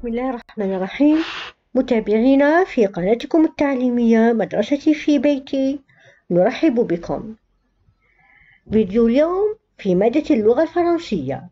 بسم الله الرحمن الرحيم. متابعينا في قناتكم التعليمية مدرستي في بيتي، نرحب بكم. فيديو اليوم في مادة اللغة الفرنسية،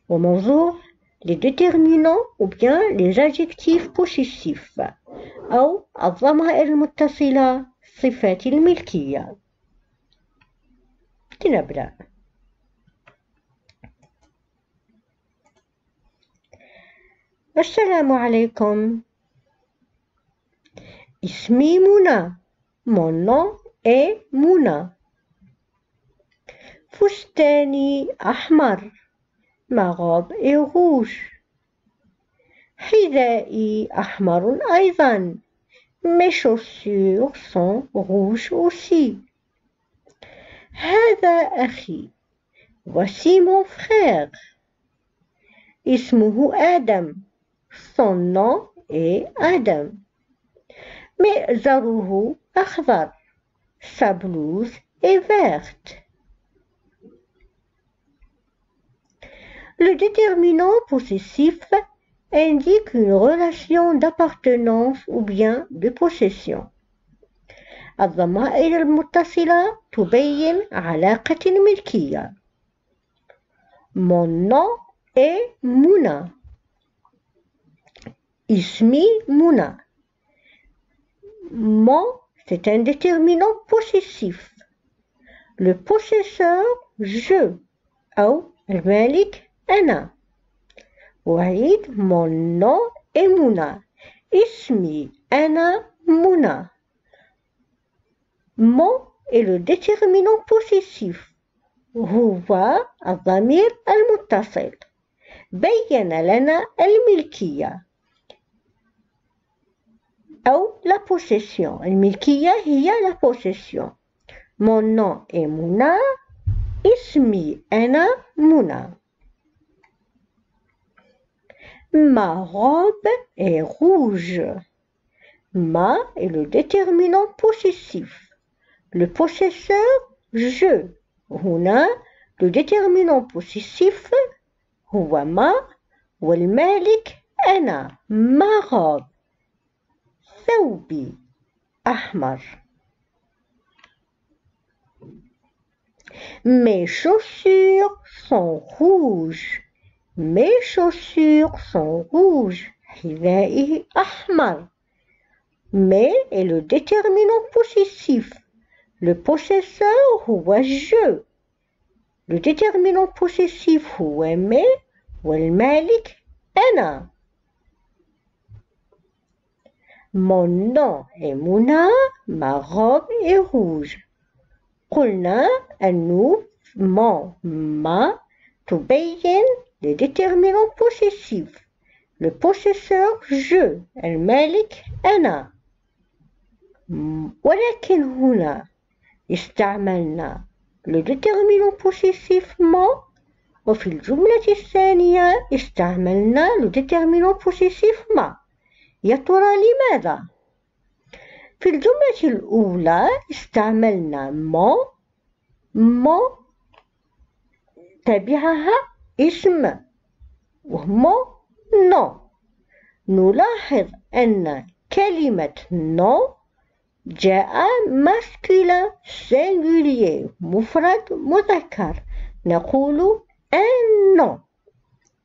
وموضوع les déterminants ou bien les adjectifs possessifs أو الضمائر المتصلة، صفات الملكية. لنبدأ. السلام عليكم. اسمي منى. Mon nom est Mouna. فستاني أحمر. Ma robe est rouge. حذائي أحمر أيضا. Mes chaussures sont rouges aussi. هذا أخي. Voici mon frère. اسمه آدم. Son nom est Adam. مئزره أخضر. Sa blouse est verte. Le déterminant possessif indique une relation d'appartenance ou bien de possession. الضمائر المتصلة تبين علاقة الملكية. Mon nom est Mouna. اسمي منى. Mon, c'est un déterminant possessif. Le possesseur je أو المالك أنا. وعيد mon nom est منى. اسمي أنا منى. Mon est le déterminant possessif. هو الضمير المتصل. بين لنا الملكية أو la possession. الملكية هي la possession. Mon nom est Mouna. اسمي أنا منى. Ma robe est rouge. Ma est le déterminant possessif. Le possesseur je. هنا le déterminant possessif هو ما والمالك أنا. Ma robe. ثوبي أحمر. Mes chaussures sont rouges. Mes chaussures sont rouges. حذائي أحمر. Mais est le déterminant possessif. Le possesseur هو je. Le déterminant possessif هو mais والمالك أنا. Mon nom est Mouna. Ma robe est rouge. قلنا أنه ما تبين les déterminants possessifs. Le possesseur je. المالك أنا. ولكن هنا استعملنا le déterminant possessif ما، وفي الجملة الثانية استعملنا le déterminant possessif ما. يا ترى لماذا؟ في الجملة الأولى استعملنا ما تبعها اسم وهو نو. نلاحظ أن كلمة نو جاء masculin singulier مفرد مذكر. نقول un nom.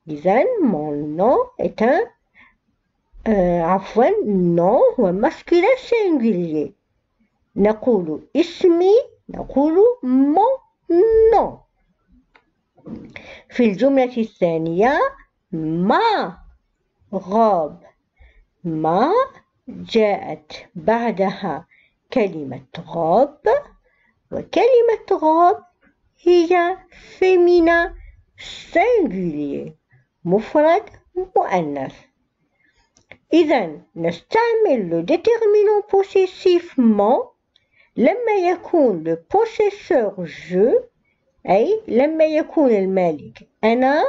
إذن mon nom est un nom هو masculin singulier. نقول اسمي. نقول mon nom. في الجملة الثانية ما غاب. ما جاءت بعدها كلمة غاب، وكلمة غاب هي féminin singulier مفرد مؤنث. إذن نستعمل le déterminant possessif mon لما يكون le possesseur je، أي لما يكون المالك أنا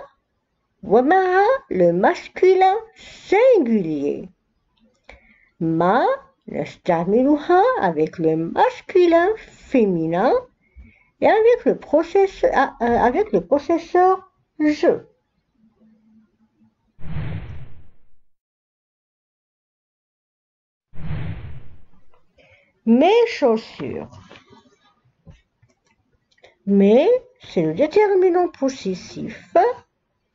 ومع le masculin singulier. ما نستعملها avec le masculin féminin et avec le possesseur je. mes chaussures. Mes, c'est le déterminant possessif,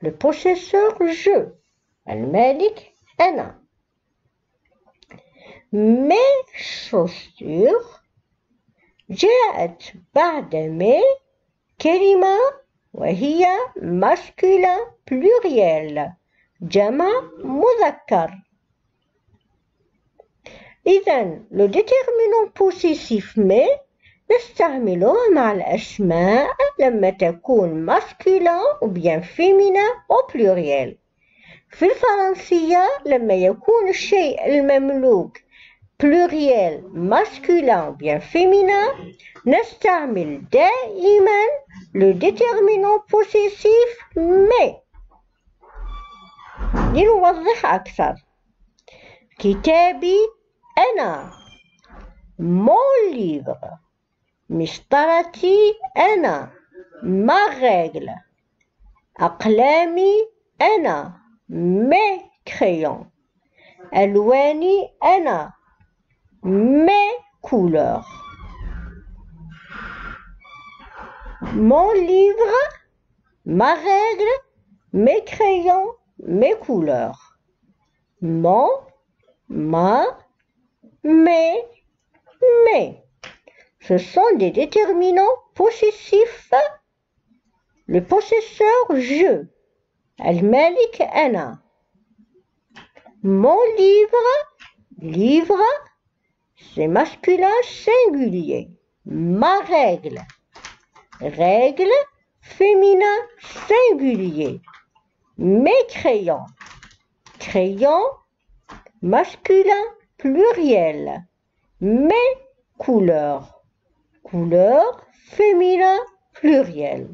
le possesseur je. المالك أنا. mes chaussures. جاءت بعد mes كلمة وهي masculin pluriel جمع مذكر. إذن le déterminant possessif mais نستعمله مع الأسماء لما تكون masculin ou bien féminin au pluriel. في الفرنسية لما يكون الشيء المملوك pluriel masculin ou bien féminin نستعمل دائما le déterminant possessif mais. لنوضح أكثر. كتابي أنا. mon livre. مسطرتي أنا. ma règle. أقلامي أنا. mes crayons. ألواني أنا. mes couleurs. mon livre, ma règle, mes crayons, mes couleurs. mon, ma, mes. Ce sont des déterminants possessifs. Le possesseur je. المالك أنا. mon livre, c'est masculin singulier. ma règle, féminin singulier. mes crayons, masculin pluriel. mes couleurs, féminin pluriel.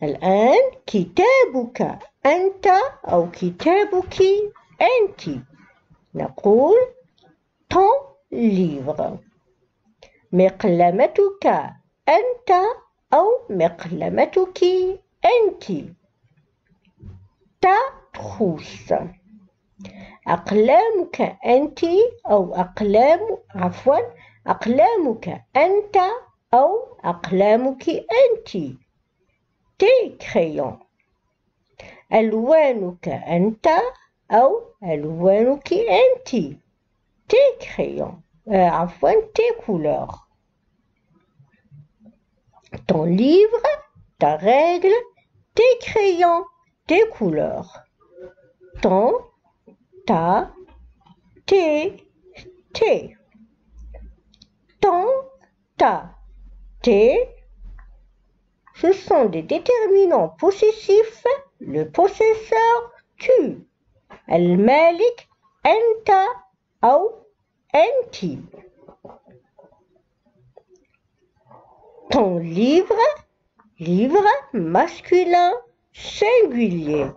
الآن كتابك أنت أو كتابك أنت. نقول ton livre. مقلمتك أنت أو مقلمتك أنت. ta trousse. أقلامك أنت أو أقلامك أنت أو أقلامك أنت. tes crayons. ألوانك أنت أو ألوانك أنت. tes crayons. tes couleurs. ton livre, ta règle, tes crayons, tes couleurs. ton, ta, tes. ton, ta, tes. Ce sont des déterminants possessifs, le possesseur tu. المالك أنت أو أنت. ton livre masculin singulier.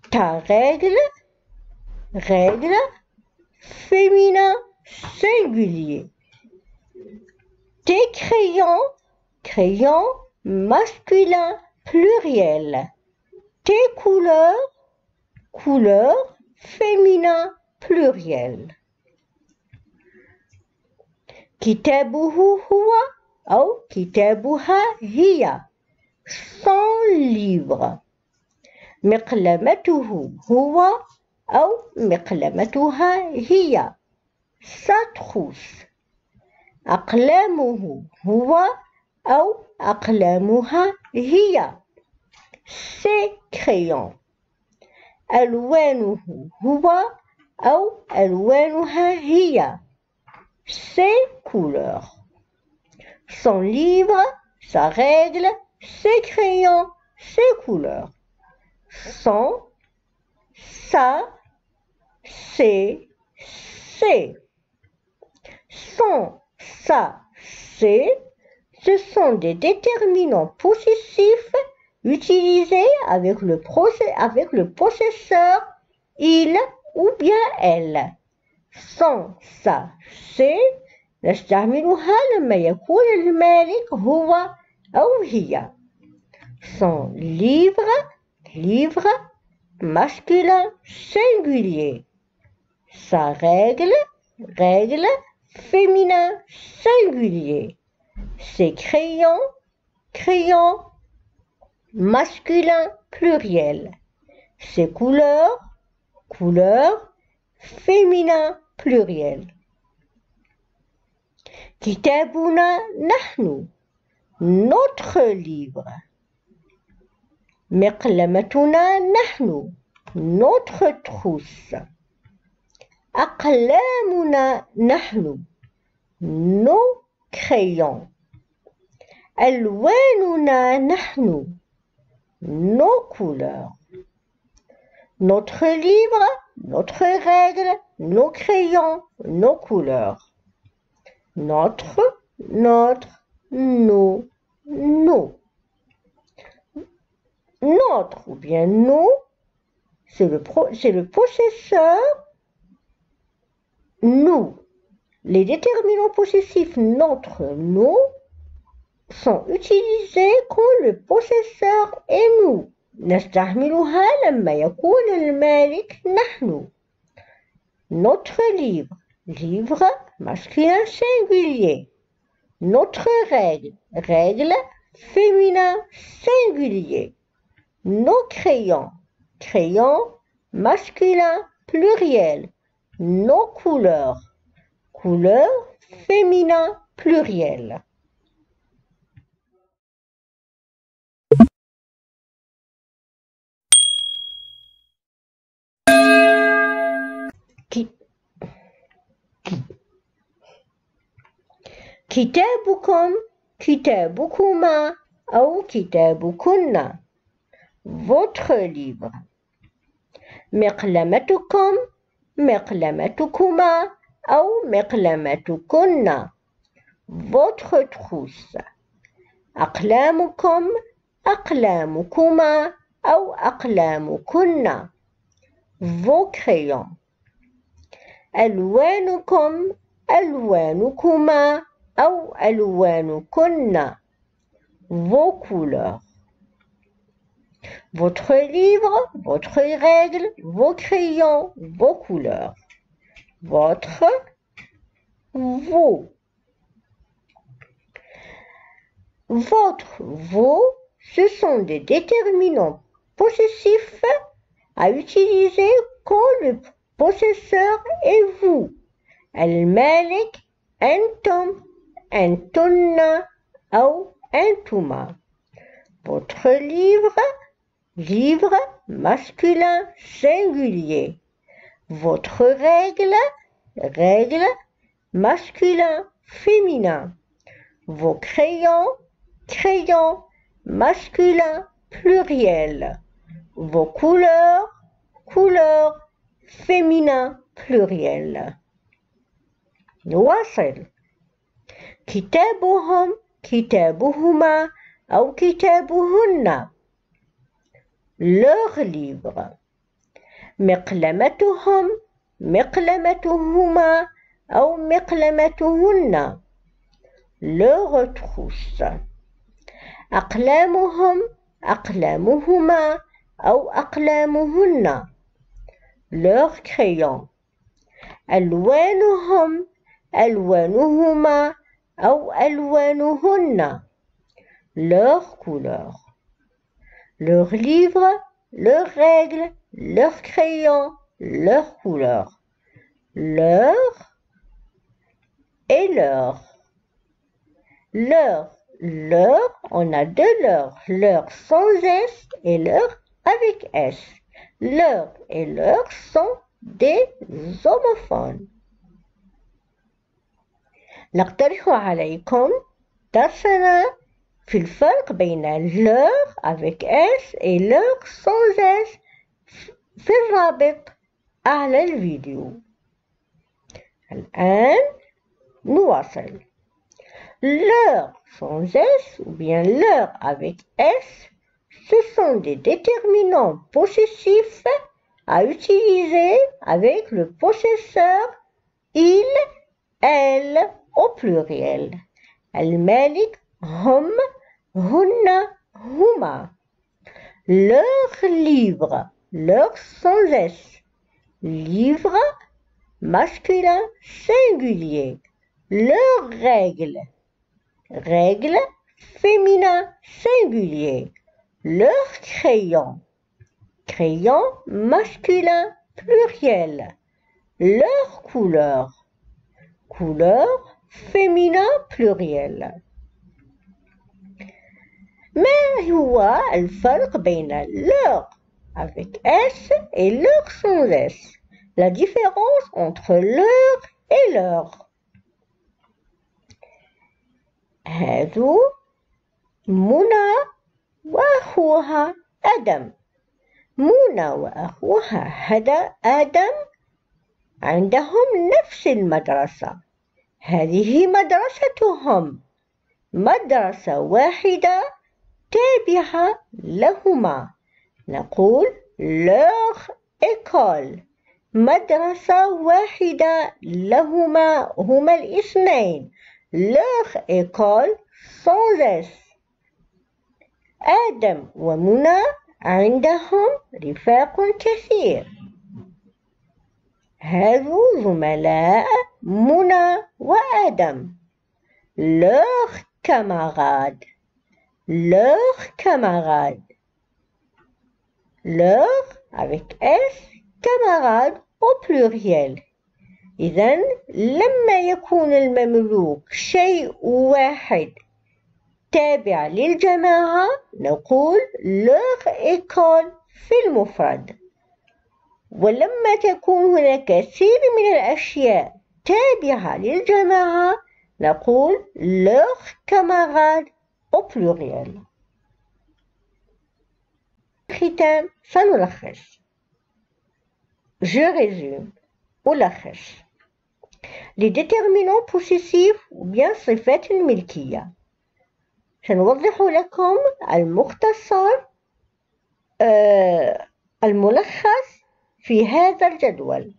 ta règle féminin singulier. tes crayons masculin pluriel. tes couleurs féminin pluriel. كتابه هو أو كتابها هي. son livre. مقلمته هو أو مقلمتها هي. sa trousse. أقلامه هو أو أقلامها هي. ses crayons. ألوانه هو أو ألوانها هي. ses couleurs. son livre, sa règle, ses crayons, ses couleurs. son, sa, ses. son, sa, ses. Ce sont des déterminants possessifs utilisés avec le possesseur il ou bien elle. son, sa, ses نستعملها لما يكون المالك هو أو هي. son livre masculin singulier. sa règle règle, féminin, singulier. Ses crayons, crayon, masculin, pluriel. Ses couleurs, couleurs, féminin, pluriel. كتابنا نحن, notre livre. مقلمتنا نحن, notre trousse. أقلامنا نحن, nos crayons. ألواننا نحن, nos couleurs. Notre livre, notre règle, nos crayons, nos couleurs. Notre, nos. Notre ou bien nous, c'est le possesseur nous. Les déterminants possessifs notre, nous sont utilisés quand le possesseur est nous. نستعملها لما يكون المالك نحن. Notre livre, livre masculin singulier. Notre règle, règle féminin singulier. Nos crayons, crayons masculin pluriel. Nos couleurs, couleurs féminin pluriel. كتابكم, كتابكما أو كتابكن. Votre livre. مقلمتكم, مقلمتكما أو مقلمتكن. Votre trousse. أقلامكم, أقلامكما أو أقلامكن. Vos crayons. ألوانكم, ألوانكما أو ألوانكن. Vos couleurs. Votre livre, votre règle, vos crayons, vos couleurs. Votre, vos. Votre, vos, ce sont des déterminants possessifs à utiliser quand le possesseur est vous. المالك أنتم, أنتن أو أنتما. Votre livre, livre masculin singulier. Votre règle, règle masculin féminin. Vos crayons, crayons masculin pluriel. Vos couleurs, couleurs féminin pluriel. نواصل. كتابهم, كتابهما أو كتابهن. Leur livre. مقلمتهم, مقلمتهما أو مقلمتهن. Leur trousse. أقلامهم, أقلامهما أو أقلامهن. Leur crayon. ألوانهم, ألوانهما أو ألوانهن. Leur couleur. Leur livre, leurs règles, leurs crayons, leurs couleurs. Leur et leur. Leur, on a deux leur sans S et leur avec S. Leur et leur sont des homophones. نقترح عليكم درسنا في الفرق بين leur avec S et leur sans S في الرابط أعلى الفيديو. الآن نواصل. Leur sans S ou bien leur avec S, ce sont des déterminants possessifs à utiliser avec le possesseur il, elle au pluriel. المالك هم, هن, هما. Leur livre, leur sans S. Livre masculin singulier. Leurs règles. Règles féminin singulier. Leurs crayons. Crayon masculin pluriel. Leurs couleurs. Couleurs féminin pluriel. ما هو الفرق بين leur avec S et leur sans S? La différence entre leur et leur. هذو منى وأخوها آدم. منى وأخوها آدم عندهم نفس المدرسة. هذه مدرستهم. مدرسة واحدة تابعة لهما. نقول leur école. مدرسة واحدة لهما هما الاثنين. leur école sans S. آدم ومنى عندهم رفاق كثير. هذو زملاء منى وآدم. leurs camarades. leurs camarades. leur avec S, camarades au pluriel. إذن لما يكون المملوك شيء واحد تابع للجماعة نقول leur école في المفرد. ولما تكون هناك كثير من الأشياء تابعة للجماعة نقول leurs camarades au pluriel. ختام سنلخص. Je résume. ألخص. Les déterminants possessifs ou bien صفات الملكية. سنوضح لكم المختصر الملخص في هذا الجدول.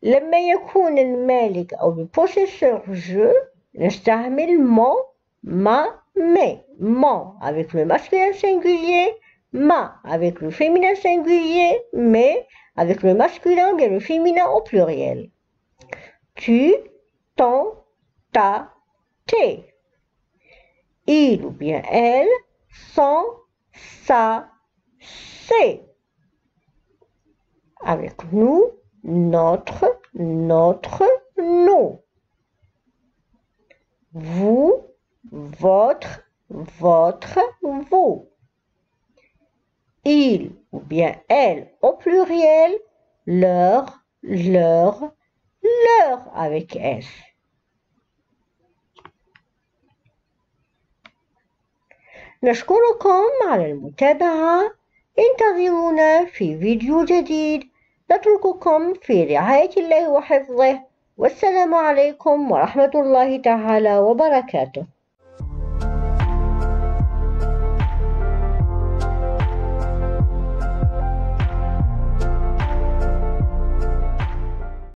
لما يكون المالك أو le possesseur je نستعمل mon, ma, mes. Mon avec le masculin singulier, ma avec le féminin singulier, mes avec le masculin ou bien le féminin au pluriel. Tu, ton, ta, tes. Il ou bien elle, son, sa, c'est. Avec nous, notre, nous. Vous, votre, vous. Il ou bien elle au pluriel, leur avec S. نشكركم على المتابعة. انتظرونا في فيديو جديد. نترككم في رعاية الله وحفظه. والسلام عليكم ورحمة الله تعالى وبركاته.